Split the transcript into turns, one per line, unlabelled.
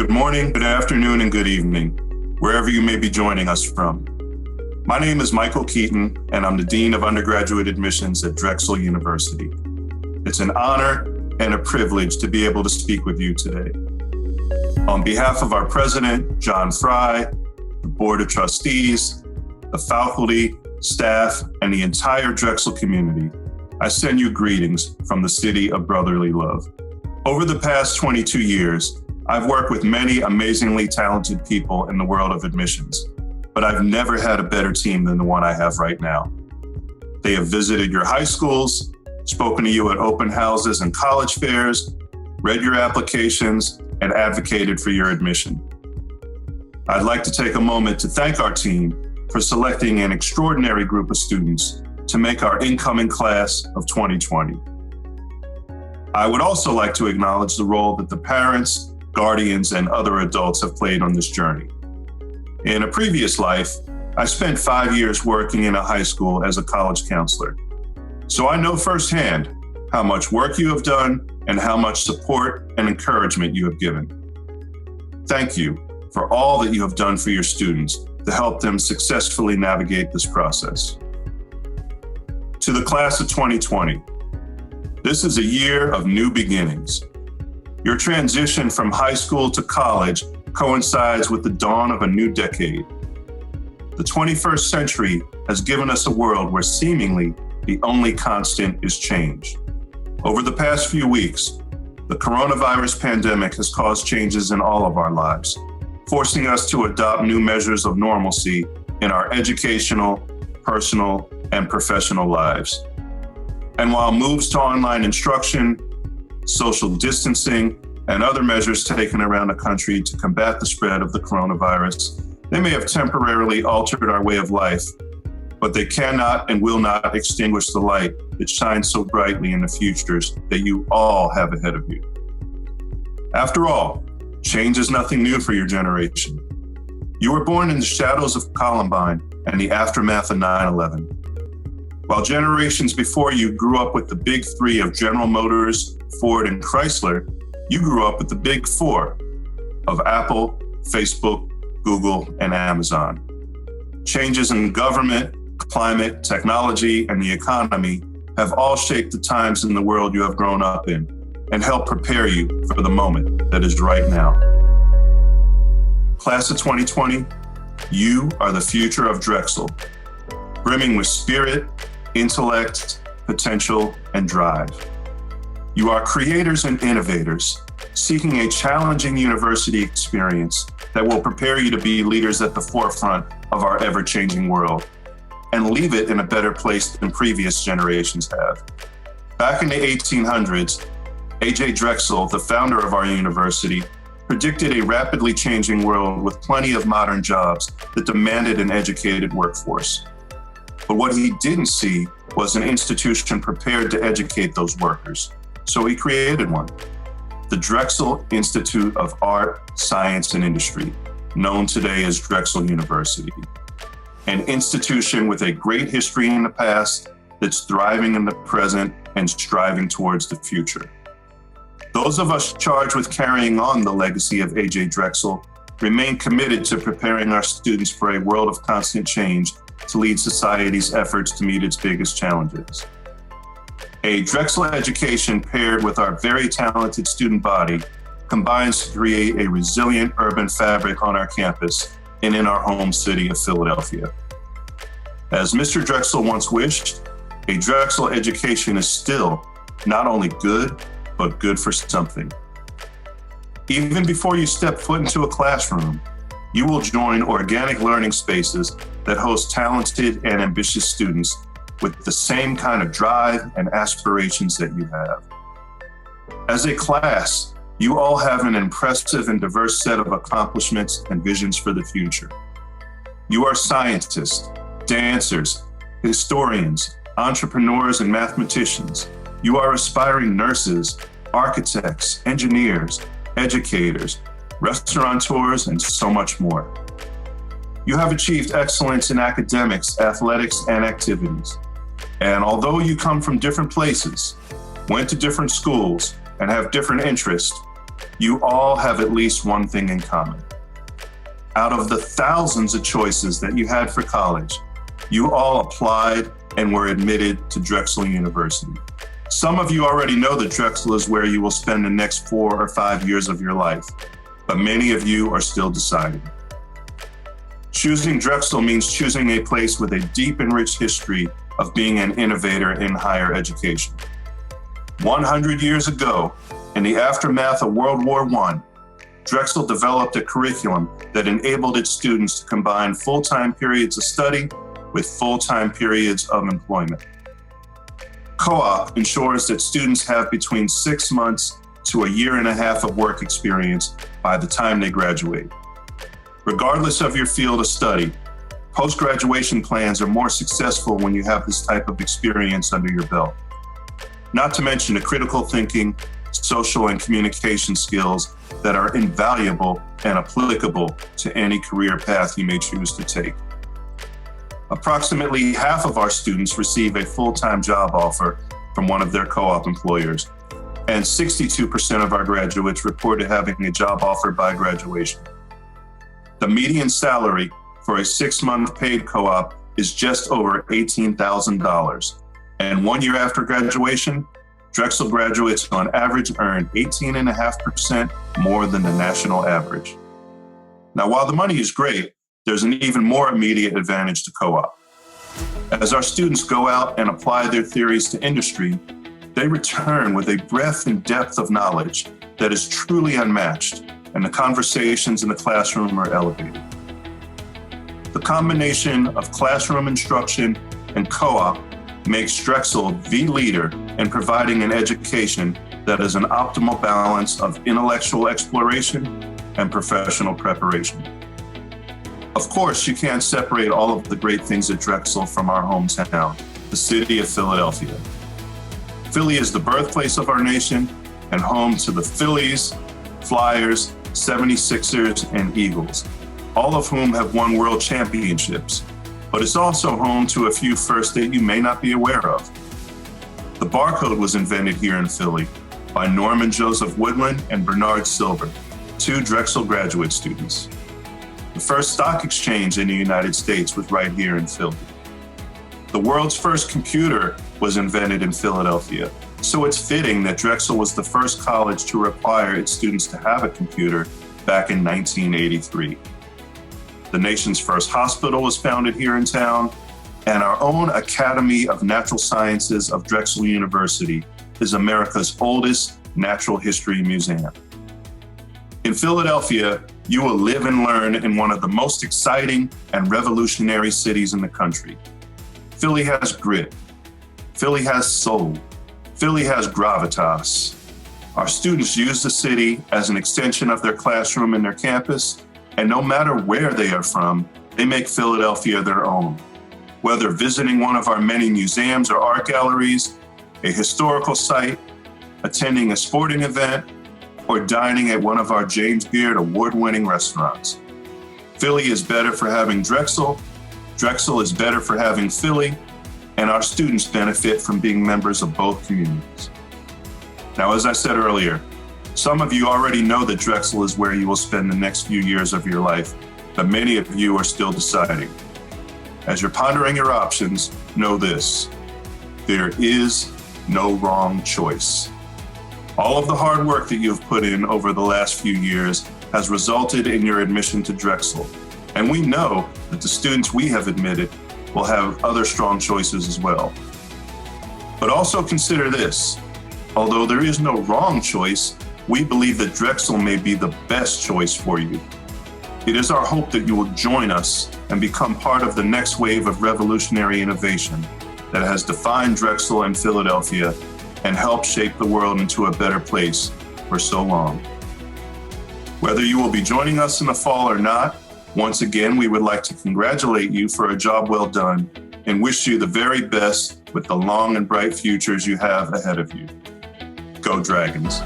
Good morning, good afternoon, and good evening, wherever you may be joining us from. My name is Michael Keaton, and I'm the Dean of Undergraduate Admissions at Drexel University. It's an honor and a privilege to be able to speak with you today. On behalf of our President, John Fry, the Board of Trustees, the faculty, staff, and the entire Drexel community, I send you greetings from the city of brotherly love. Over the past 22 years, I've worked with many amazingly talented people in the world of admissions, but I've never had a better team than the one I have right now. They have visited your high schools, spoken to you at open houses and college fairs, read your applications, and advocated for your admission. I'd like to take a moment to thank our team for selecting an extraordinary group of students to make our incoming class of 2020. I would also like to acknowledge the role that the parents, guardians, and other adults have played on this journey. In a previous life, I spent 5 years working in a high school as a college counselor. So I know firsthand how much work you have done and how much support and encouragement you have given. Thank you for all that you have done for your students to help them successfully navigate this process. To the class of 2020, this is a year of new beginnings. Your transition from high school to college coincides with the dawn of a new decade. The 21st century has given us a world where seemingly the only constant is change. Over the past few weeks, the coronavirus pandemic has caused changes in all of our lives, forcing us to adopt new measures of normalcy in our educational, personal, and professional lives. And while moves to online instruction, social distancing, and other measures taken around the country to combat the spread of the coronavirus, they may have temporarily altered our way of life, but they cannot and will not extinguish the light that shines so brightly in the futures that you all have ahead of you. After all, change is nothing new for your generation. You were born in the shadows of Columbine and the aftermath of 9/11. While generations before you grew up with the big three of General Motors, Ford, and Chrysler, you grew up with the big four of Apple, Facebook, Google, and Amazon. Changes in government, climate, technology, and the economy have all shaped the times in the world you have grown up in and helped prepare you for the moment that is right now. Class of 2020, you are the future of Drexel, brimming with spirit, intellect, potential, and drive. You are creators and innovators, seeking a challenging university experience that will prepare you to be leaders at the forefront of our ever-changing world and leave it in a better place than previous generations have. Back in the 1800s, A.J. Drexel, the founder of our university, predicted a rapidly changing world with plenty of modern jobs that demanded an educated workforce. But what he didn't see was an institution prepared to educate those workers. So he created one, the Drexel Institute of Art, Science, and Industry, known today as Drexel University, an institution with a great history in the past that's thriving in the present and striving towards the future. Those of us charged with carrying on the legacy of A.J. Drexel remain committed to preparing our students for a world of constant change to lead society's efforts to meet its biggest challenges. A Drexel education paired with our very talented student body combines to create a resilient urban fabric on our campus and in our home city of Philadelphia. As Mr. Drexel once wished, a Drexel education is still not only good, but good for something. Even before you step foot into a classroom, you will join organic learning spaces that host talented and ambitious students with the same kind of drive and aspirations that you have. As a class, you all have an impressive and diverse set of accomplishments and visions for the future. You are scientists, dancers, historians, entrepreneurs, and mathematicians. You are aspiring nurses, architects, engineers, educators, restaurateurs, and so much more. You have achieved excellence in academics, athletics, and activities. And although you come from different places, went to different schools, and have different interests, you all have at least one thing in common. Out of the thousands of choices that you had for college, you all applied and were admitted to Drexel University. Some of you already know that Drexel is where you will spend the next 4 or 5 years of your life, but many of you are still deciding. Choosing Drexel means choosing a place with a deep and rich history of being an innovator in higher education. 100 years ago, in the aftermath of World War I, Drexel developed a curriculum that enabled its students to combine full-time periods of study with full-time periods of employment. Co-op ensures that students have between 6 months to a year and a half of work experience by the time they graduate. Regardless of your field of study, post-graduation plans are more successful when you have this type of experience under your belt. Not to mention the critical thinking, social and communication skills that are invaluable and applicable to any career path you may choose to take. Approximately half of our students receive a full-time job offer from one of their co-op employers, and 62% of our graduates reported having a job offer by graduation. The median salary for a 6-month paid co-op is just over $18,000. And 1 year after graduation, Drexel graduates on average earn 18.5% more than the national average. Now, while the money is great, there's an even more immediate advantage to co-op. As our students go out and apply their theories to industry, they return with a breadth and depth of knowledge that is truly unmatched, and the conversations in the classroom are elevated. The combination of classroom instruction and co-op makes Drexel the leader in providing an education that is an optimal balance of intellectual exploration and professional preparation. Of course, you can't separate all of the great things at Drexel from our hometown, the city of Philadelphia. Philly is the birthplace of our nation and home to the Phillies, Flyers, 76ers, and Eagles, all of whom have won world championships. But it's also home to a few firsts that you may not be aware of. The barcode was invented here in Philly by Norman Joseph Woodland and Bernard Silver, 2 Drexel graduate students. The first stock exchange in the United States was right here in Philly. The world's first computer was invented in Philadelphia, so it's fitting that Drexel was the first college to require its students to have a computer back in 1983. The nation's first hospital was founded here in town, and our own Academy of Natural Sciences of Drexel University is America's oldest natural history museum. In Philadelphia, you will live and learn in one of the most exciting and revolutionary cities in the country. Philly has grit. Philly has soul. Philly has gravitas. Our students use the city as an extension of their classroom and their campus, and no matter where they are from, they make Philadelphia their own. Whether visiting one of our many museums or art galleries, a historical site, attending a sporting event, or dining at one of our James Beard award-winning restaurants. Philly is better for having Drexel, Drexel is better for having Philly, and our students benefit from being members of both communities. Now, as I said earlier, some of you already know that Drexel is where you will spend the next few years of your life, but many of you are still deciding. As you're pondering your options, know this: there is no wrong choice. All of the hard work that you've put in over the last few years has resulted in your admission to Drexel, and we know that the students we have admitted will have other strong choices as well. But also consider this: although there is no wrong choice, we believe that Drexel may be the best choice for you. It is our hope that you will join us and become part of the next wave of revolutionary innovation that has defined Drexel and Philadelphia and helped shape the world into a better place for so long. Whether you will be joining us in the fall or not, once again, we would like to congratulate you for a job well done and wish you the very best with the long and bright futures you have ahead of you. Go Dragons.